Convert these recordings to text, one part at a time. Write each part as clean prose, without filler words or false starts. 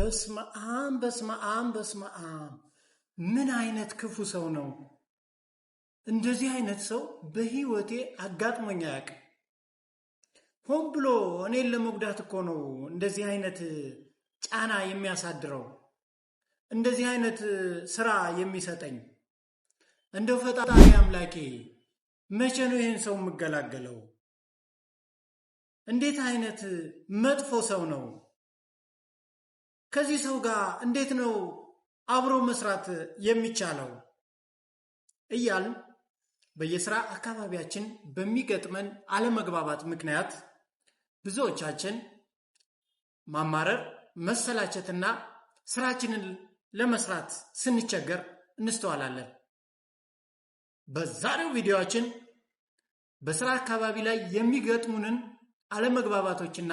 በስመ አብ ምን አይነት ክፉ ሰው ነው? እንደዚህ አይነት ሰው በህይወቴ አጋጥሞኝ አያውቅም። ሆን ብሎ እኔን ለመጉዳት እኮ ነው እንደዚህ አይነት ጫና የሚያሳድረው፣ እንደዚህ አይነት ስራ የሚሰጠኝ። እንደው ፈጣሪ አምላኬ መቼ ነው ይህን ሰው የምገላገለው? እንዴት አይነት መጥፎ ሰው ነው? ከዚህ ሰው ጋር እንዴት ነው አብሮ መስራት የሚቻለው? እያልን በየስራ አካባቢያችን በሚገጥመን አለመግባባት ምክንያት ብዙዎቻችን ማማረር፣ መሰላቸትና ስራችንን ለመስራት ስንቸገር እንስተዋላለን። በዛሬው ቪዲዮአችን በስራ አካባቢ ላይ የሚገጥሙንን አለመግባባቶችና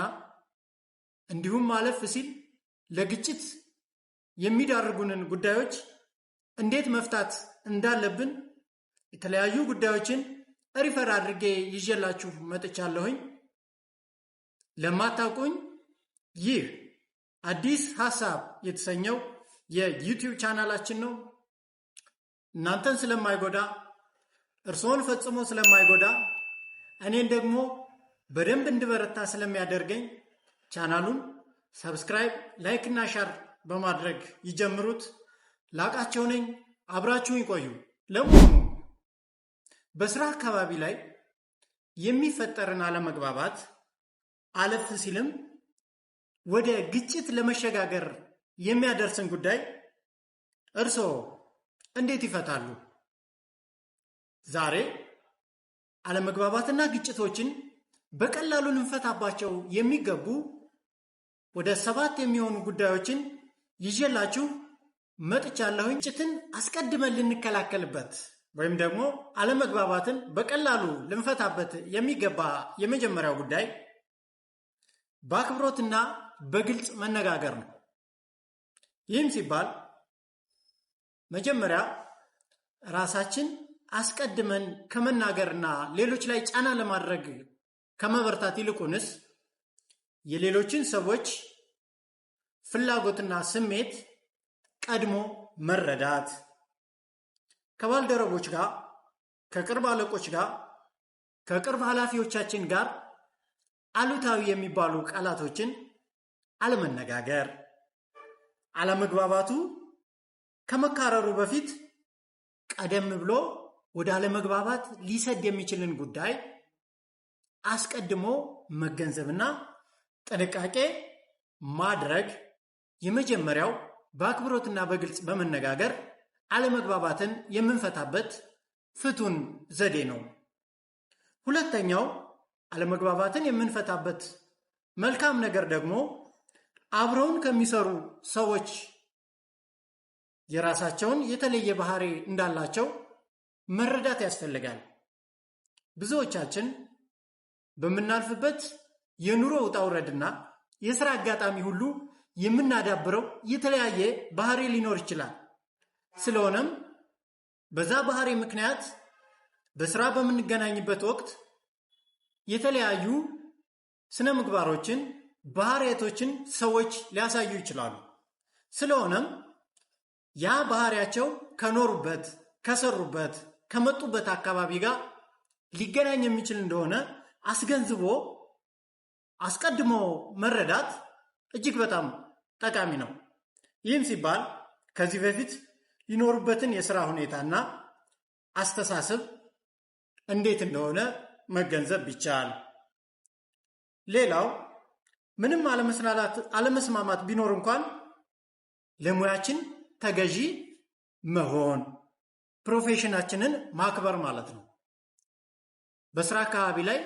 እንዲሁም ማለፍ ሲል ለግጭት የሚዳርጉንን ጉዳዮች እንዴት መፍታት እንዳለብን የተለያዩ ጉዳዮችን ሪፈር አድርጌ ይዤላችሁ መጥቻለሁኝ። ለማታውቁኝ ይህ አዲስ ሐሳብ የተሰኘው የዩቲዩብ ቻናላችን ነው። እናንተን ስለማይጎዳ፣ እርስዎን ፈጽሞ ስለማይጎዳ፣ እኔን ደግሞ በደንብ እንድበረታ ስለሚያደርገኝ ቻናሉን ሰብስክራይብ፣ ላይክ እና ሼር በማድረግ ይጀምሩት። ላቃቸው ነኝ፣ አብራችሁን ይቆዩ። ለመሆኑ በስራ አካባቢ ላይ የሚፈጠርን አለመግባባት አለፍ ሲልም ወደ ግጭት ለመሸጋገር የሚያደርስን ጉዳይ እርስዎ እንዴት ይፈታሉ? ዛሬ አለመግባባትና ግጭቶችን በቀላሉ ልንፈታባቸው የሚገቡ ወደ 7 የሚሆኑ ጉዳዮችን ይዤላችሁ መጥቻለሁኝ። ግጭትን አስቀድመን ልንከላከልበት ወይም ደግሞ አለመግባባትን በቀላሉ ልንፈታበት የሚገባ የመጀመሪያው ጉዳይ በአክብሮትና በግልጽ መነጋገር ነው። ይህም ሲባል መጀመሪያ ራሳችን አስቀድመን ከመናገርና ሌሎች ላይ ጫና ለማድረግ ከመበርታት ይልቁንስ የሌሎችን ሰዎች ፍላጎትና ስሜት ቀድሞ መረዳት፣ ከባልደረቦች ጋር፣ ከቅርብ አለቆች ጋር፣ ከቅርብ ኃላፊዎቻችን ጋር አሉታዊ የሚባሉ ቃላቶችን አለመነጋገር፣ አለመግባባቱ ከመካረሩ በፊት ቀደም ብሎ ወደ አለመግባባት ሊሰድ የሚችልን ጉዳይ አስቀድሞ መገንዘብና ጥንቃቄ ማድረግ የመጀመሪያው በአክብሮትና በግልጽ በመነጋገር አለመግባባትን የምንፈታበት ፍቱን ዘዴ ነው። ሁለተኛው አለመግባባትን የምንፈታበት መልካም ነገር ደግሞ አብረውን ከሚሰሩ ሰዎች የራሳቸውን የተለየ ባህሪ እንዳላቸው መረዳት ያስፈልጋል። ብዙዎቻችን በምናልፍበት የኑሮ ውጣ ውረድና የሥራ አጋጣሚ ሁሉ የምናዳብረው የተለያየ ባህሪ ሊኖር ይችላል። ስለሆነም በዛ ባህሪ ምክንያት በሥራ በምንገናኝበት ወቅት የተለያዩ ስነ ምግባሮችን፣ ባህሪያቶችን ሰዎች ሊያሳዩ ይችላሉ። ስለሆነም ያ ባህሪያቸው ከኖሩበት፣ ከሰሩበት፣ ከመጡበት አካባቢ ጋር ሊገናኝ የሚችል እንደሆነ አስገንዝቦ አስቀድሞ መረዳት እጅግ በጣም ጠቃሚ ነው። ይህም ሲባል ከዚህ በፊት ሊኖሩበትን የሥራ ሁኔታና አስተሳሰብ እንዴት እንደሆነ መገንዘብ ቢቻል፣ ሌላው ምንም አለመስማማት ቢኖር እንኳን ለሙያችን ተገዢ መሆን፣ ፕሮፌሽናችንን ማክበር ማለት ነው። በስራ አካባቢ ላይ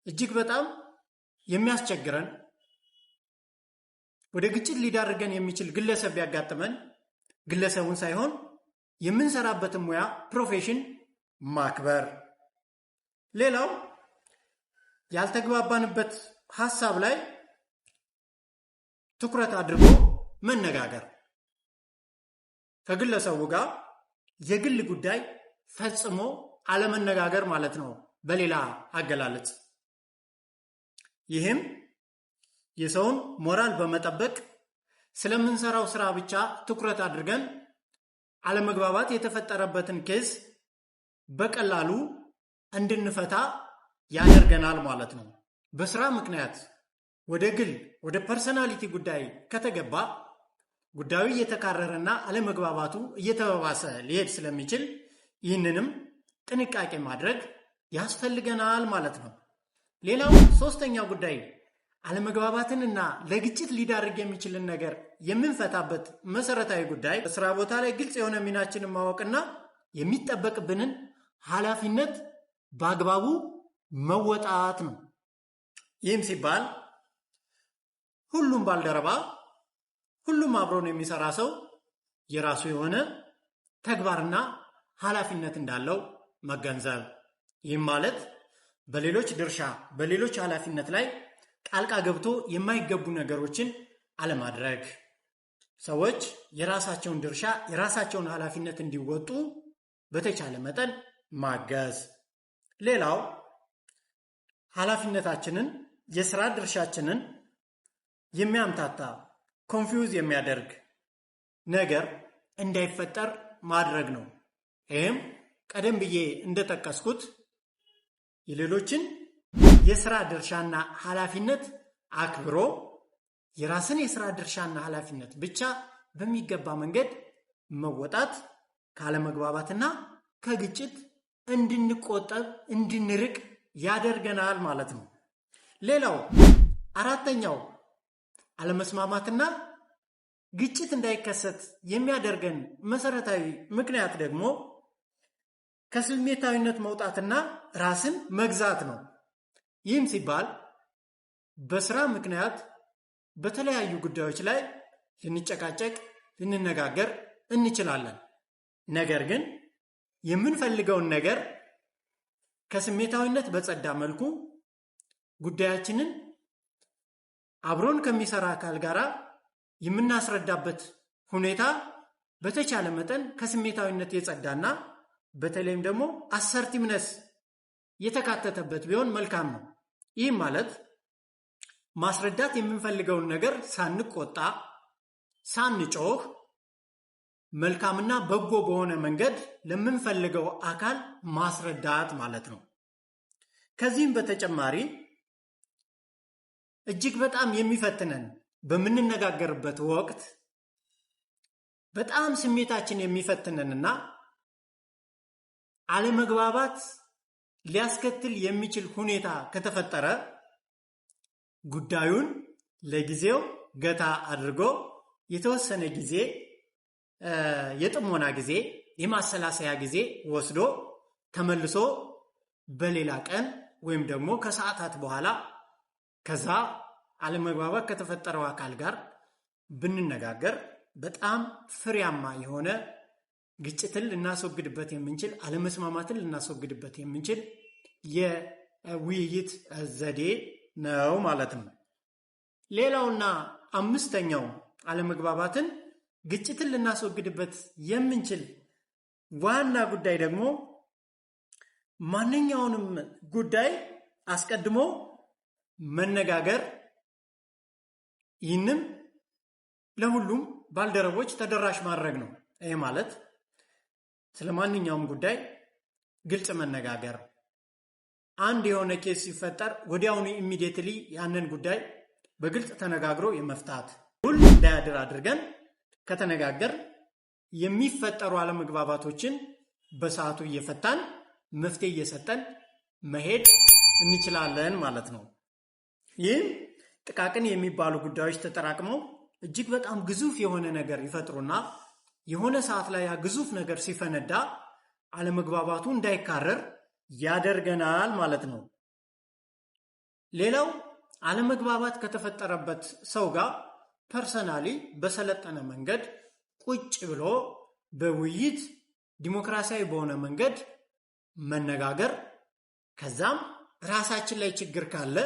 እጅግ በጣም የሚያስቸግረን ወደ ግጭት ሊዳርገን የሚችል ግለሰብ ቢያጋጥመን ግለሰቡን ሳይሆን የምንሰራበትን ሙያ ፕሮፌሽን ማክበር፣ ሌላው ያልተግባባንበት ሐሳብ ላይ ትኩረት አድርጎ መነጋገር፣ ከግለሰቡ ጋር የግል ጉዳይ ፈጽሞ አለመነጋገር ማለት ነው በሌላ አገላለጽ። ይህም የሰውን ሞራል በመጠበቅ ስለምንሰራው ስራ ብቻ ትኩረት አድርገን አለመግባባት የተፈጠረበትን ኬዝ በቀላሉ እንድንፈታ ያደርገናል ማለት ነው። በስራ ምክንያት ወደ ግል ወደ ፐርሰናሊቲ ጉዳይ ከተገባ ጉዳዩ እየተካረረና አለመግባባቱ እየተባባሰ ሊሄድ ስለሚችል ይህንንም ጥንቃቄ ማድረግ ያስፈልገናል ማለት ነው። ሌላው ሶስተኛው ጉዳይ አለመግባባትንና ለግጭት ሊዳርግ የሚችልን ነገር የምንፈታበት መሰረታዊ ጉዳይ በስራ ቦታ ላይ ግልጽ የሆነ ሚናችንን ማወቅና የሚጠበቅብንን ኃላፊነት በአግባቡ መወጣት ነው። ይህም ሲባል ሁሉም ባልደረባ ሁሉም አብሮን የሚሰራ ሰው የራሱ የሆነ ተግባርና ኃላፊነት እንዳለው መገንዘብ። ይህም ማለት በሌሎች ድርሻ በሌሎች ኃላፊነት ላይ ጣልቃ ገብቶ የማይገቡ ነገሮችን አለማድረግ፣ ሰዎች የራሳቸውን ድርሻ የራሳቸውን ኃላፊነት እንዲወጡ በተቻለ መጠን ማገዝ። ሌላው ኃላፊነታችንን የሥራ ድርሻችንን የሚያምታታ ኮንፊውዝ የሚያደርግ ነገር እንዳይፈጠር ማድረግ ነው። ይህም ቀደም ብዬ እንደጠቀስኩት የሌሎችን የሥራ ድርሻና ኃላፊነት አክብሮ የራስን የሥራ ድርሻና ኃላፊነት ብቻ በሚገባ መንገድ መወጣት ካለመግባባትና ከግጭት እንድንቆጠብ እንድንርቅ ያደርገናል ማለት ነው። ሌላው አራተኛው አለመስማማትና ግጭት እንዳይከሰት የሚያደርገን መሰረታዊ ምክንያት ደግሞ ከስሜታዊነት መውጣትና ራስን መግዛት ነው። ይህም ሲባል በስራ ምክንያት በተለያዩ ጉዳዮች ላይ ልንጨቃጨቅ ልንነጋገር እንችላለን። ነገር ግን የምንፈልገውን ነገር ከስሜታዊነት በጸዳ መልኩ ጉዳያችንን አብሮን ከሚሰራ አካል ጋር የምናስረዳበት ሁኔታ በተቻለ መጠን ከስሜታዊነት የጸዳና በተለይም ደግሞ አሰርቲቭነስ የተካተተበት ቢሆን መልካም ነው። ይህም ማለት ማስረዳት የምንፈልገውን ነገር ሳንቆጣ ሳንጮህ መልካምና በጎ በሆነ መንገድ ለምንፈልገው አካል ማስረዳት ማለት ነው። ከዚህም በተጨማሪ እጅግ በጣም የሚፈትነን በምንነጋገርበት ወቅት በጣም ስሜታችን የሚፈትነንና አለመግባባት ሊያስከትል የሚችል ሁኔታ ከተፈጠረ ጉዳዩን ለጊዜው ገታ አድርጎ የተወሰነ ጊዜ የጥሞና ጊዜ የማሰላሰያ ጊዜ ወስዶ ተመልሶ በሌላ ቀን ወይም ደግሞ ከሰዓታት በኋላ ከዛ አለመግባባት ከተፈጠረው አካል ጋር ብንነጋገር በጣም ፍሬያማ የሆነ ግጭትን ልናስወግድበት የምንችል አለመስማማትን ልናስወግድበት የምንችል የውይይት ዘዴ ነው ማለት ነው። ሌላውና አምስተኛው አለመግባባትን ግጭትን ልናስወግድበት የምንችል ዋና ጉዳይ ደግሞ ማንኛውንም ጉዳይ አስቀድሞ መነጋገር፣ ይህንም ለሁሉም ባልደረቦች ተደራሽ ማድረግ ነው። ይህ ማለት ስለማንኛውም ጉዳይ ግልጽ መነጋገር፣ አንድ የሆነ ኬስ ሲፈጠር ወዲያውኑ ኢሚዲየትሊ ያንን ጉዳይ በግልጽ ተነጋግሮ የመፍታት ሁሉ እንዳያድር አድርገን ከተነጋገር የሚፈጠሩ አለመግባባቶችን በሰዓቱ እየፈታን መፍትሄ እየሰጠን መሄድ እንችላለን ማለት ነው። ይህም ጥቃቅን የሚባሉ ጉዳዮች ተጠራቅመው እጅግ በጣም ግዙፍ የሆነ ነገር ይፈጥሩና የሆነ ሰዓት ላይ ያ ግዙፍ ነገር ሲፈነዳ አለመግባባቱ እንዳይካረር ያደርገናል ማለት ነው። ሌላው አለመግባባት ከተፈጠረበት ሰው ጋር ፐርሰናሊ በሰለጠነ መንገድ ቁጭ ብሎ በውይይት ዲሞክራሲያዊ በሆነ መንገድ መነጋገር፣ ከዛም ራሳችን ላይ ችግር ካለ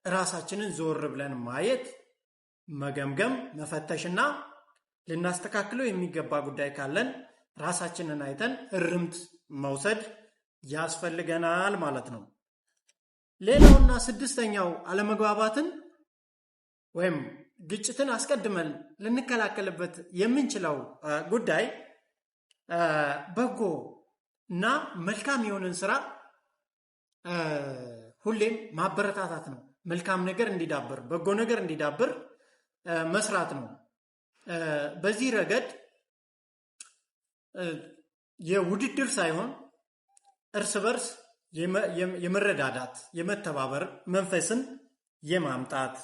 ራሳችንን ዞር ብለን ማየት፣ መገምገም፣ መፈተሽና ልናስተካክለው የሚገባ ጉዳይ ካለን ራሳችንን አይተን እርምት መውሰድ ያስፈልገናል ማለት ነው። ሌላውና ስድስተኛው አለመግባባትን ወይም ግጭትን አስቀድመን ልንከላከልበት የምንችለው ጉዳይ በጎ እና መልካም የሆነን ስራ ሁሌም ማበረታታት ነው። መልካም ነገር እንዲዳብር፣ በጎ ነገር እንዲዳብር መስራት ነው። በዚህ ረገድ የውድድር ሳይሆን እርስ በርስ የመረዳዳት የመተባበር መንፈስን የማምጣት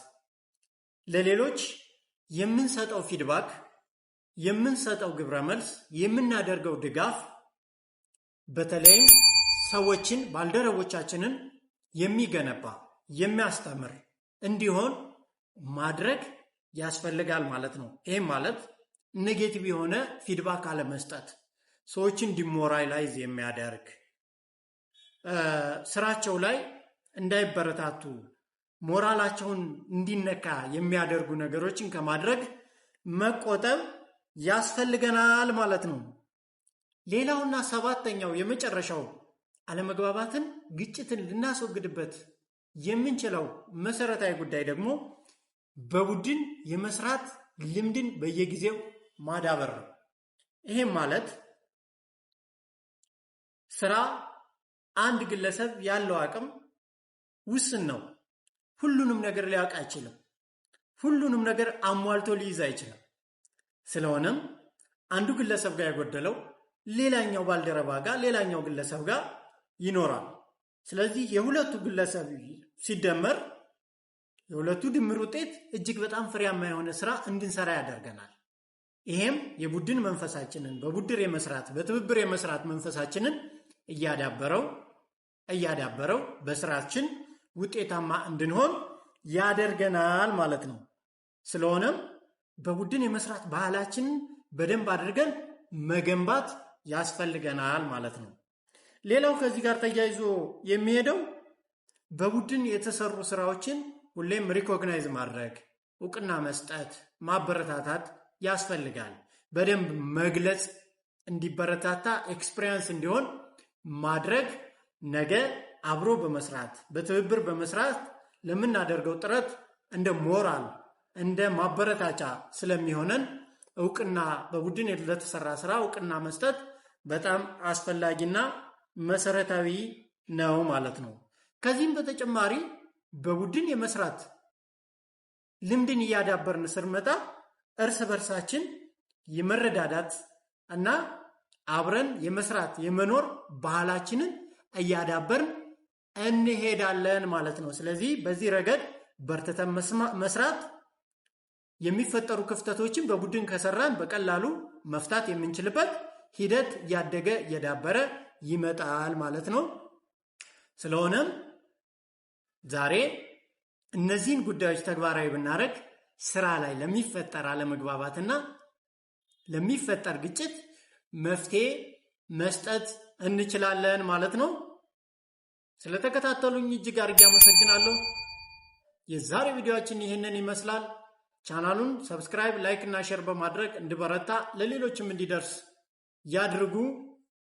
ለሌሎች የምንሰጠው ፊድባክ፣ የምንሰጠው ግብረ መልስ፣ የምናደርገው ድጋፍ በተለይም ሰዎችን ባልደረቦቻችንን የሚገነባ የሚያስተምር እንዲሆን ማድረግ ያስፈልጋል ማለት ነው። ይህም ማለት ኔጌቲቭ የሆነ ፊድባክ አለመስጠት፣ ሰዎችን ዲሞራላይዝ የሚያደርግ ስራቸው ላይ እንዳይበረታቱ ሞራላቸውን እንዲነካ የሚያደርጉ ነገሮችን ከማድረግ መቆጠብ ያስፈልገናል ማለት ነው። ሌላውና ሰባተኛው የመጨረሻው አለመግባባትን፣ ግጭትን ልናስወግድበት የምንችለው መሰረታዊ ጉዳይ ደግሞ በቡድን የመስራት ልምድን በየጊዜው ማዳበር ነው። ይሄም ማለት ስራ አንድ ግለሰብ ያለው አቅም ውስን ነው። ሁሉንም ነገር ሊያውቅ አይችልም። ሁሉንም ነገር አሟልቶ ሊይዝ አይችልም። ስለሆነም አንዱ ግለሰብ ጋር የጎደለው ሌላኛው ባልደረባ ጋር፣ ሌላኛው ግለሰብ ጋር ይኖራል። ስለዚህ የሁለቱ ግለሰብ ሲደመር የሁለቱ ድምር ውጤት እጅግ በጣም ፍሬያማ የሆነ ስራ እንድንሰራ ያደርገናል። ይሄም የቡድን መንፈሳችንን በቡድን የመስራት በትብብር የመስራት መንፈሳችንን እያዳበረው በስራችን ውጤታማ እንድንሆን ያደርገናል ማለት ነው። ስለሆነም በቡድን የመስራት ባህላችንን በደንብ አድርገን መገንባት ያስፈልገናል ማለት ነው። ሌላው ከዚህ ጋር ተያይዞ የሚሄደው በቡድን የተሰሩ ስራዎችን ሁሌም ሪኮግናይዝ ማድረግ፣ እውቅና መስጠት፣ ማበረታታት ያስፈልጋል። በደንብ መግለጽ፣ እንዲበረታታ ኤክስፒሪየንስ እንዲሆን ማድረግ ነገ አብሮ በመስራት በትብብር በመስራት ለምናደርገው ጥረት እንደ ሞራል እንደ ማበረታቻ ስለሚሆነን እውቅና በቡድን ለተሰራ ስራ እውቅና መስጠት በጣም አስፈላጊና መሰረታዊ ነው ማለት ነው። ከዚህም በተጨማሪ በቡድን የመስራት ልምድን እያዳበርን ስንመጣ እርስ በርሳችን የመረዳዳት እና አብረን የመስራት የመኖር ባህላችንን እያዳበርን እንሄዳለን ማለት ነው። ስለዚህ በዚህ ረገድ በርትተን መስራት የሚፈጠሩ ክፍተቶችን በቡድን ከሰራን በቀላሉ መፍታት የምንችልበት ሂደት እያደገ እየዳበረ ይመጣል ማለት ነው። ስለሆነም ዛሬ እነዚህን ጉዳዮች ተግባራዊ ብናደርግ ስራ ላይ ለሚፈጠር አለመግባባትና ለሚፈጠር ግጭት መፍትሄ መስጠት እንችላለን ማለት ነው። ስለተከታተሉኝ እጅግ አድርጌ አመሰግናለሁ። የዛሬ ቪዲዮአችን ይህንን ይመስላል። ቻናሉን ሰብስክራይብ፣ ላይክ እና ሼር በማድረግ እንድበረታ ለሌሎችም እንዲደርስ ያድርጉ።